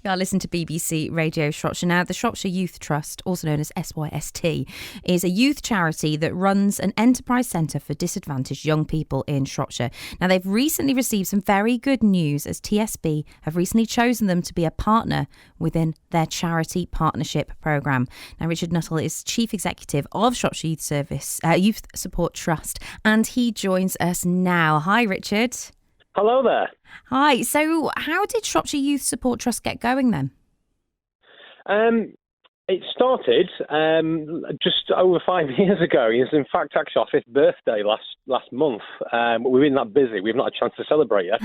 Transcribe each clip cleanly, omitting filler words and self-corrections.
Yeah, I listen to BBC Radio Shropshire. Now, the Shropshire Youth Trust, also known as SYST, is a youth charity that runs an enterprise centre for disadvantaged young people in Shropshire. Now, they've recently received some very good news as TSB have recently chosen them to be a partner within their charity partnership programme. Now, Richard Nuttall is Chief Executive of Shropshire Youth Support Trust, and he joins us now. Hi, Richard. Hello there. Hi. So how did Shropshire Youth Support Trust get going then? It started just over 5 years ago. It's in fact actually our 5th birthday last month. But we've been that busy, we've not had a chance to celebrate yet.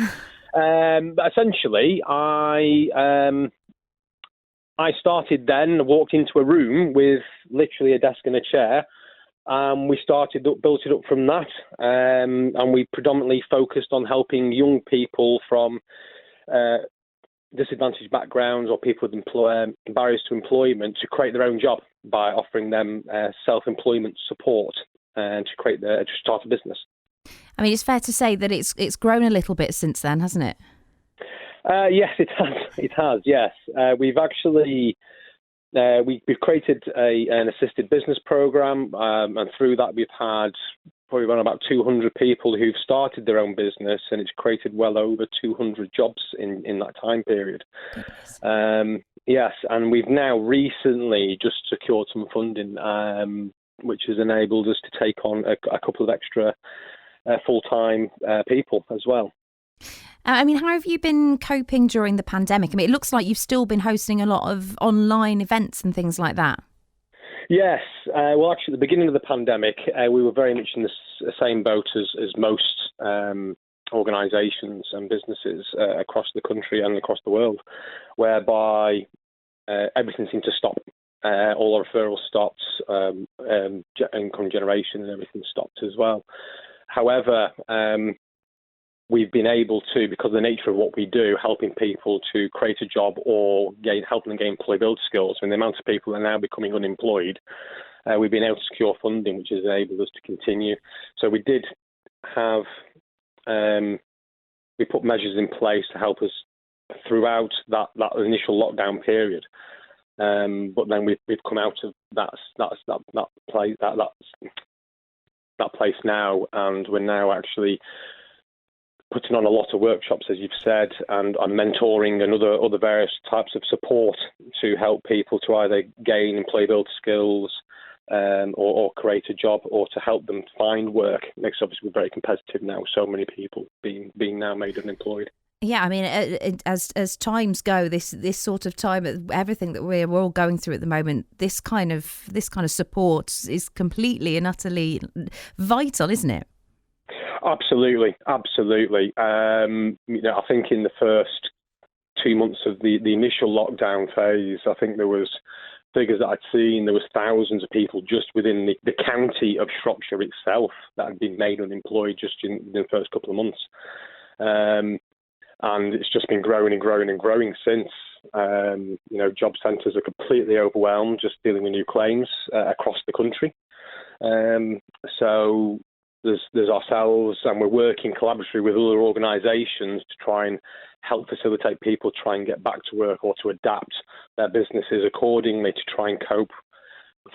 But essentially, I started then, walked into a room with literally a desk and a chair. We built it up from that, and we predominantly focused on helping young people from disadvantaged backgrounds or people with barriers to employment to create their own job by offering them self-employment support and to start a business. I mean, it's fair to say that it's grown a little bit since then, hasn't it? Yes, it has. It has. Yes, we've actually. We've created an assisted business program, and through that we've had probably around about 200 people who've started their own business, and it's created well over 200 jobs in that time period. Yes, and we've now recently just secured some funding, which has enabled us to take on a couple of extra full-time people as well. I mean, how have you been coping during the pandemic? I mean, it looks like you've still been hosting a lot of online events and things like that. Yes. Well, actually, at the beginning of the pandemic, we were very much in the same boat as most organisations and businesses across the country and across the world, whereby everything seemed to stop. All our referrals stopped, income generation and everything stopped as well. However, we've been able to, because of the nature of what we do, helping people to create a job or helping them gain employability skills. And the amount of people that are now becoming unemployed, we've been able to secure funding, which has enabled us to continue. So we did have, we put measures in place to help us throughout that initial lockdown period. But then we've come out of that place now, and we're now actually putting on a lot of workshops, as you've said, and mentoring and other various types of support to help people to either gain employability skills or create a job, or to help them find work. Because obviously we're very competitive now, so many people being now made unemployed. Yeah, I mean, as times go, this sort of time, everything that we're all going through at the moment, this kind of support is completely and utterly vital, isn't it? Absolutely. I think in the first 2 months of the initial lockdown phase, I think there was figures that I'd seen. There was thousands of people just within the county of Shropshire itself that had been made unemployed just in the first couple of months. And it's just been growing and growing and growing since. Job centres are completely overwhelmed just dealing with new claims across the country. So there's ourselves, and we're working collaboratively with other organisations to try and help facilitate people try and get back to work or to adapt their businesses accordingly to try and cope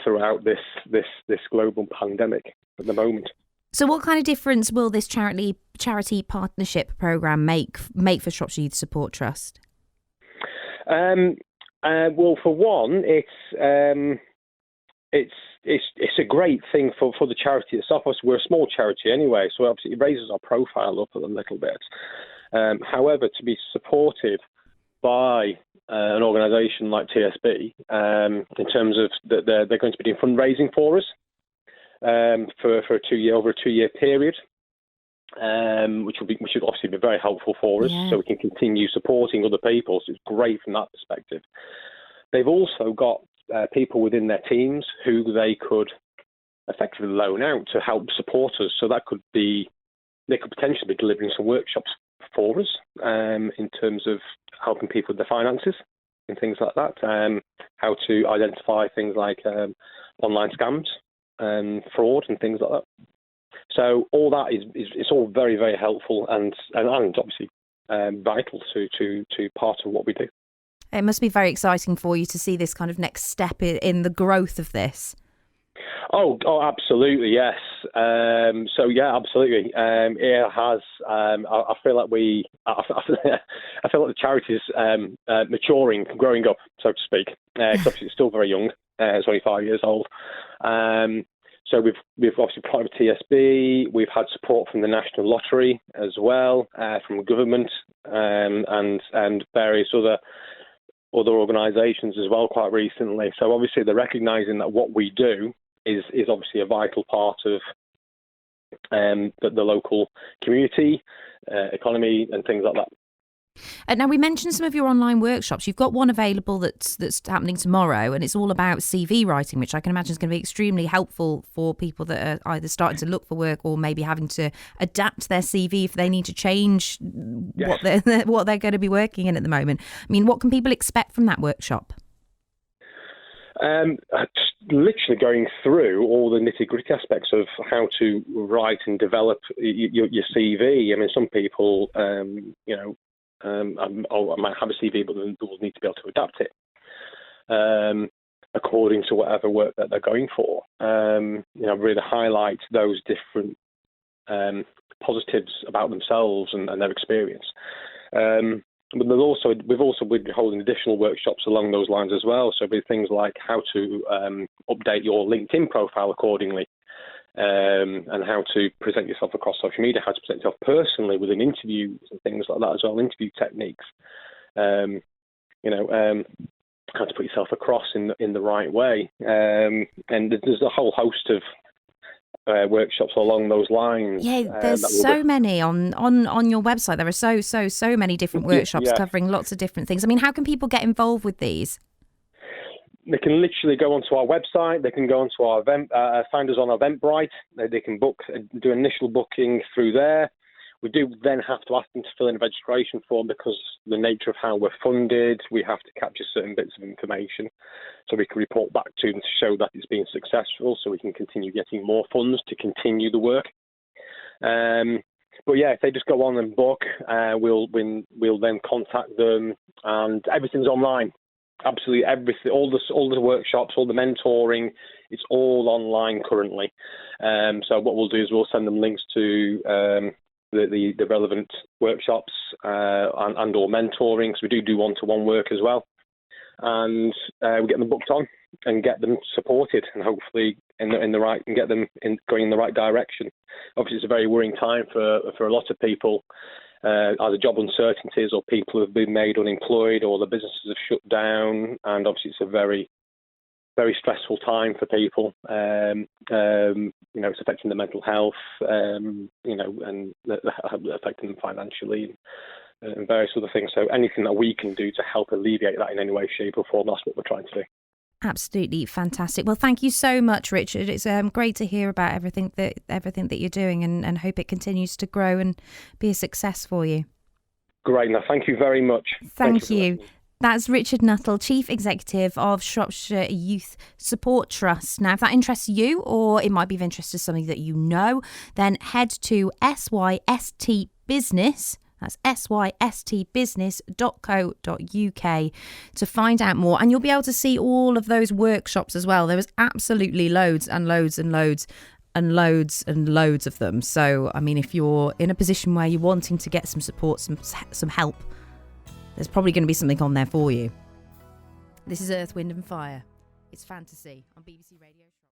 throughout this global pandemic at the moment. So what kind of difference will this charity partnership programme make for Shropshire Youth Support Trust? Well, for one, it's a great thing for the charity itself. We're a small charity anyway, so obviously it raises our profile up a little bit. However, to be supported by an organisation like TSB, in terms of that they're going to be doing fundraising for us for over a 2-year period, which should obviously be very helpful for us, so we can continue supporting other people. So it's great from that perspective. They've also got people within their teams who they could effectively loan out to help support us. So they could potentially be delivering some workshops for us in terms of helping people with their finances and things like that. How to identify things like online scams and fraud and things like that. So all that is all very, very helpful and obviously vital to part of what we do. It must be very exciting for you to see this kind of next step in the growth of this. Oh, absolutely, yes. Absolutely. It has. I feel like I feel like the charity's maturing, growing up, so to speak. 'Cause obviously it's still very young. It's only 5 years old. So we've obviously partnered with TSB. We've had support from the National Lottery as well, from government, and various other organisations as well quite recently. So obviously they're recognising that what we do is obviously a vital part of the local community, economy and things like that. Now, we mentioned some of your online workshops. You've got one available that's happening tomorrow, and it's all about CV writing, which I can imagine is going to be extremely helpful for people that are either starting to look for work or maybe having to adapt their CV if they need to change what they're going to be working in at the moment. I mean, what can people expect from that workshop? Just literally going through all the nitty-gritty aspects of how to write and develop your CV. I mean, some people, I might have a CV, but then they'll need to be able to adapt it according to whatever work that they're going for. Really highlight those different positives about themselves and their experience. But we've also been holding additional workshops along those lines as well. So it'll be things like how to update your LinkedIn profile accordingly, and how to present yourself across social media, how to present yourself personally within interviews and things like that as well, interview techniques. How to put yourself across in the right way. And there's a whole host of workshops along those lines. Yeah, there's so many on your website. There are so many different workshops covering lots of different things. I mean, how can people get involved with these? They can literally go onto our website. They can go onto our event, find us on Eventbrite. They can do initial booking through there. We do then have to ask them to fill in a registration form because the nature of how we're funded, we have to capture certain bits of information so we can report back to them to show that it's been successful, so we can continue getting more funds to continue the work. But yeah, if they just go on and book, we'll then contact them, and everything's online. Absolutely everything, all the workshops, all the mentoring, it's all online currently. So what we'll do is we'll send them links to the relevant workshops and or mentoring, because we do one-to-one work as well, and we get them booked on and get them supported, and hopefully in the right, and get them going in the right direction. Obviously, it's a very worrying time for a lot of people, either job uncertainties or people who have been made unemployed or the businesses have shut down, and obviously it's a very, very stressful time for people. It's affecting their mental health, and affecting them financially and various other things. So anything that we can do to help alleviate that in any way, shape or form, that's what we're trying to do. Absolutely fantastic. Well, thank you so much, Richard. It's great to hear about everything that you're doing, and hope it continues to grow and be a success for you. Great. Now, thank you very much. Thank you. That's Richard Nuttall, Chief Executive of Shropshire Youth Support Trust. Now, if that interests you, or it might be of interest to somebody that you know, then head to SYST Business. That's systbusiness.co.uk to find out more. And you'll be able to see all of those workshops as well. There is absolutely loads and loads and loads and loads and loads of them. So, I mean, if you're in a position where you're wanting to get some support, some help, there's probably going to be something on there for you. This is Earth, Wind and Fire. It's Fantasy on BBC Radio Shropshire.